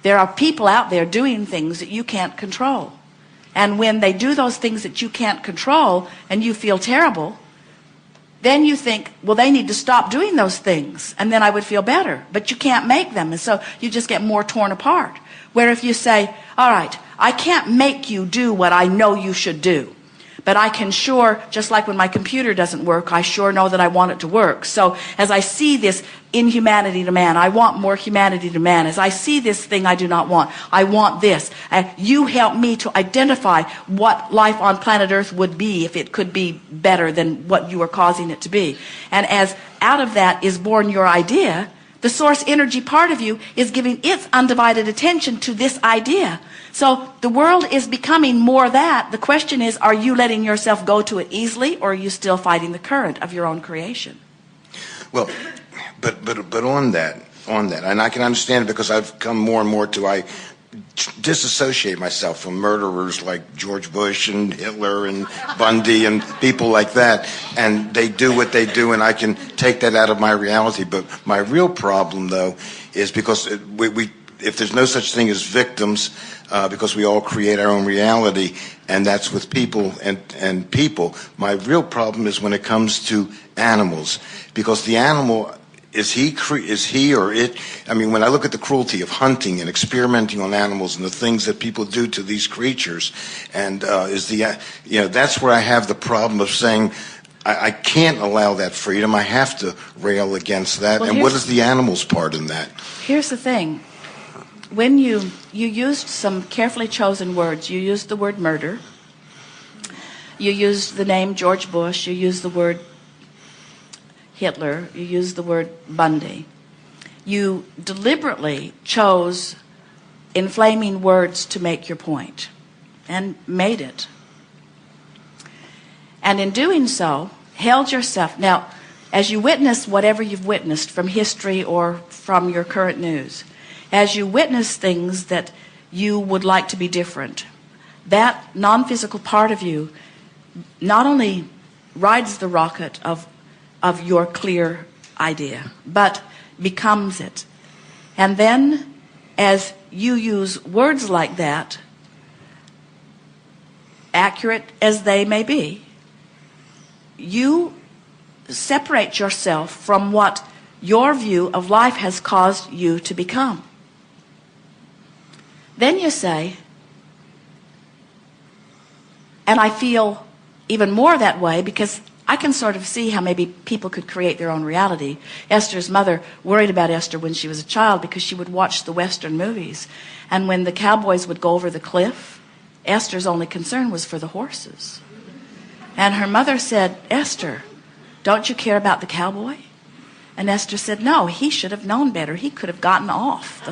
There are people out there doing things that you can't control. And when they do those things that you can't control and you feel terrible, then you think, well, they need to stop doing those things, and then I would feel better. But you can't make them, and so you just get more torn apart. Where if you say, all right, I can't make you do what I know you should do, but I can sure, just like when my computer doesn't work, I sure know that I want it to work. So as I see this inhumanity to man, I want more humanity to man. As I see this thing I do not want, I want this. And you help me to identify what life on planet Earth would be if it could be better than what you are causing it to be. And as out of that is born your idea, the source energy part of you is giving its undivided attention to this idea. So the world is becoming more that. The question is, are you letting yourself go to it easily, or are you still fighting the current of your own creation? Well, but on that, and I can understand it because I've come more and more to disassociate myself from murderers like George Bush and Hitler and Bundy and people like that, and they do what they do, and I can take that out of my reality. But my real problem, though, is because if there's no such thing as victims, because we all create our own reality, and that's with people and people. My real problem is when it comes to animals, because the animal is he or it. I mean, when I look at the cruelty of hunting and experimenting on animals and the things that people do to these creatures, and that's where I have the problem of saying, I can't allow that freedom. I have to rail against that. Well, and what is the animal's part in that? Here's the thing. When you used some carefully chosen words, you used the word murder, you used the name George Bush, you used the word Hitler, you used the word Bundy. You deliberately chose inflaming words to make your point, and made it. And in doing so, held yourself. Now, as you witness whatever you've witnessed from history or from your current news, as you witness things that you would like to be different, that non-physical part of you not only rides the rocket of your clear idea, but becomes it. And then, as you use words like that, accurate as they may be, you separate yourself from what your view of life has caused you to become. Then you say, and I feel even more that way because I can sort of see how maybe people could create their own reality. Esther's mother worried about Esther when she was a child because she would watch the Western movies. And when the cowboys would go over the cliff, Esther's only concern was for the horses. And her mother said, Esther, don't you care about the cowboy? And Esther said, no, he should have known better. He could have gotten off.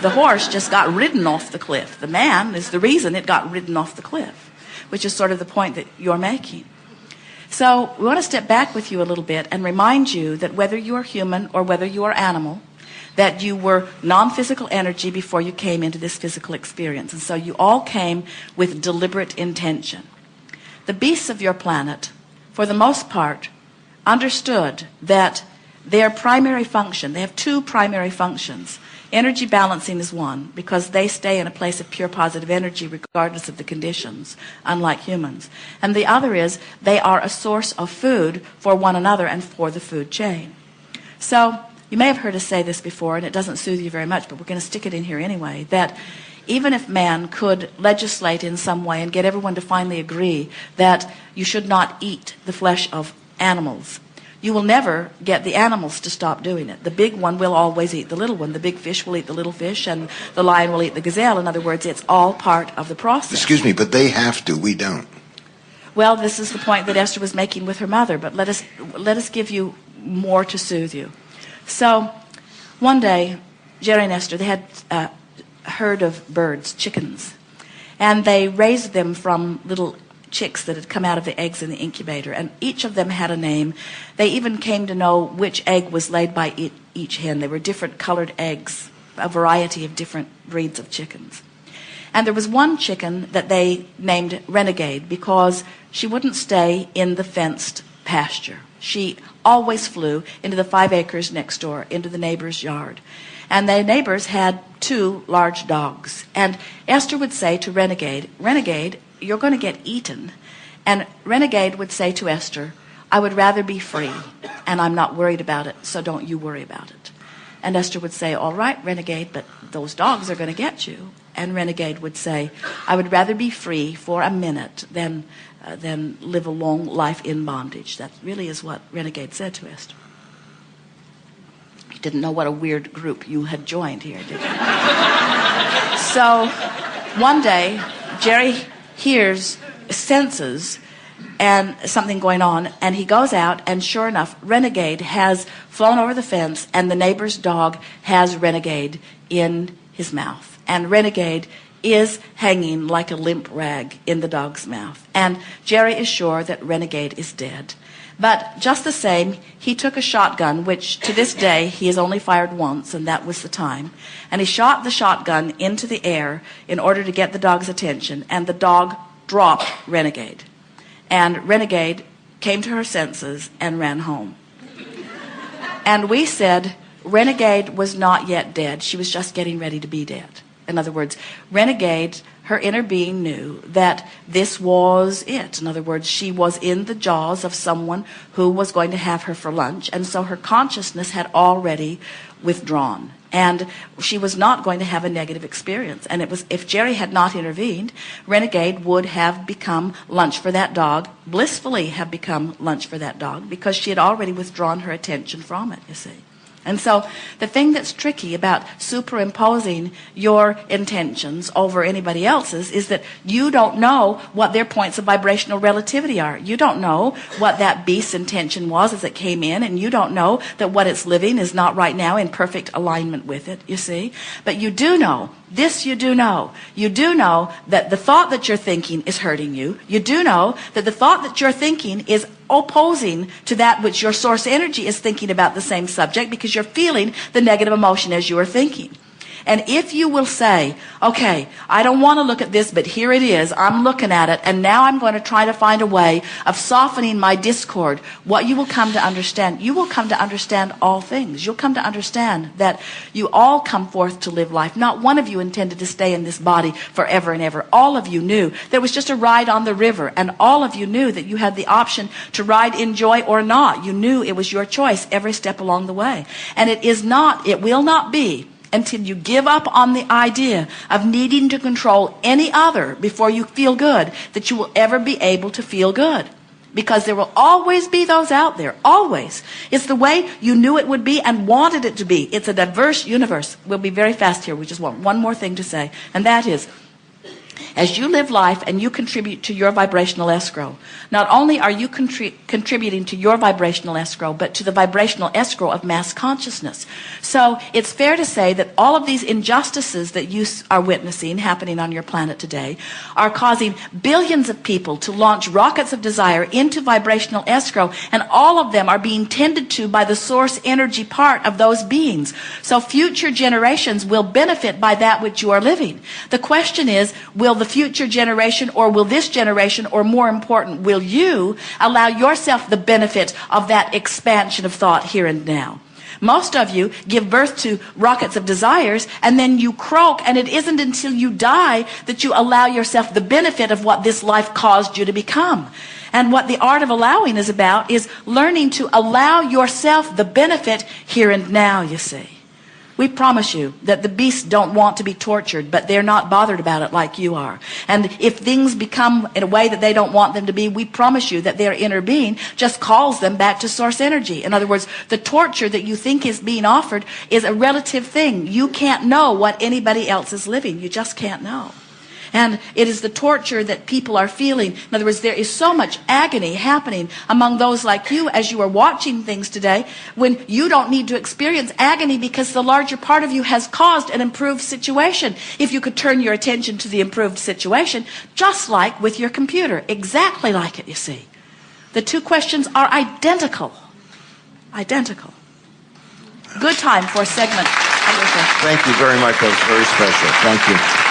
The horse just got ridden off the cliff. The man is the reason it got ridden off the cliff, which is sort of the point that you're making. So we want to step back with you a little bit and remind you that whether you are human or whether you are animal, that you were non-physical energy before you came into this physical experience. And so you all came with deliberate intention. The beasts of your planet, for the most part, understood that their primary function, they have two primary functions. Energy balancing is one, because they stay in a place of pure positive energy regardless of the conditions, unlike humans. And the other is they are a source of food for one another and for the food chain. So you may have heard us say this before, and it doesn't soothe you very much, but we're going to stick it in here anyway, that even if man could legislate in some way and get everyone to finally agree that you should not eat the flesh of animals, you will never get the animals to stop doing it. The big one will always eat the little one. The big fish will eat the little fish, and the lion will eat the gazelle. In other words, it's all part of the process. Excuse me, but they have to. We don't. Well, this is the point that Esther was making with her mother, but let us give you more to soothe you. So one day, Jerry and Esther, they had a herd of birds, chickens, and they raised them from little chicks that had come out of the eggs in the incubator, and each of them had a name. They even came to know which egg was laid by each hen. They were different colored eggs, a variety of different breeds of chickens. And there was one chicken that they named Renegade because she wouldn't stay in the fenced pasture. She always flew into the 5 acres next door, into the neighbor's yard. And the neighbors had 2 large dogs. And Esther would say to Renegade, Renegade, you're going to get eaten. And Renegade would say to Esther, I would rather be free, and I'm not worried about it, so don't you worry about it. And Esther would say, all right, Renegade, but those dogs are going to get you. And Renegade would say, I would rather be free for a minute than live a long life in bondage. That really is what Renegade said to Esther. You didn't know what a weird group you had joined here, did you? So one day, Jerry senses and something going on, and he goes out, and sure enough, Renegade has flown over the fence, and the neighbor's dog has Renegade in his mouth. And Renegade is hanging like a limp rag in the dog's mouth. And Jerry is sure that Renegade is dead. But just the same, he took a shotgun, which to this day he has only fired once, and that was the time. And he shot the shotgun into the air in order to get the dog's attention, and the dog dropped Renegade. And Renegade came to her senses and ran home. And we said, Renegade was not yet dead. She was just getting ready to be dead. In other words, Renegade, her inner being knew that this was it. In other words, she was in the jaws of someone who was going to have her for lunch. And so her consciousness had already withdrawn. And she was not going to have a negative experience. And it was, if Jerry had not intervened, Renegade would have become lunch for that dog, blissfully have become lunch for that dog, because she had already withdrawn her attention from it, you see. And so the thing that's tricky about superimposing your intentions over anybody else's is that you don't know what their points of vibrational relativity are. You don't know what that beast's intention was as it came in, and you don't know that what it's living is not right now in perfect alignment with it, you see. But you do know, this you do know. You do know that the thought that you're thinking is hurting you. You do know that the thought that you're thinking is opposing to that which your source energy is thinking about the same subject, because you're feeling the negative emotion as you are thinking. And if you will say, okay, I don't want to look at this, but here it is, I'm looking at it, and now I'm going to try to find a way of softening my discord, what you will come to understand, you will come to understand all things. You'll come to understand that you all come forth to live life. Not one of you intended to stay in this body forever and ever. All of you knew there was just a ride on the river, and all of you knew that you had the option to ride in joy or not. You knew it was your choice every step along the way. And it will not be until you give up on the idea of needing to control any other before you feel good that you will ever be able to feel good. Because there will always be those out there. Always. It's the way you knew it would be and wanted it to be. It's a diverse universe. We'll be very fast here. We just want one more thing to say. And that is, as you live life and you contribute to your vibrational escrow, not only are you contributing to your vibrational escrow, but to the vibrational escrow of mass consciousness. So it's fair to say that all of these injustices that you are witnessing happening on your planet today are causing billions of people to launch rockets of desire into vibrational escrow, and all of them are being tended to by the source energy part of those beings. So future generations will benefit by that which you are living. The question is, will the future generation, or will this generation, or more important, will you allow yourself the benefit of that expansion of thought here and now? Most of you give birth to rockets of desires, and then you croak, and it isn't until you die that you allow yourself the benefit of what this life caused you to become. And what the art of allowing is about is learning to allow yourself the benefit here and now, you see. We promise you that the beasts don't want to be tortured, but they're not bothered about it like you are. And if things become in a way that they don't want them to be, we promise you that their inner being just calls them back to source energy. In other words, the torture that you think is being offered is a relative thing. You can't know what anybody else is living. You just can't know. And it is the torture that people are feeling. In other words, there is so much agony happening among those like you as you are watching things today, when you don't need to experience agony because the larger part of you has caused an improved situation. If you could turn your attention to the improved situation, just like with your computer, exactly like it, you see. The two questions are identical. Identical. Good time for a segment. Thank you very much. That was very special. Thank you.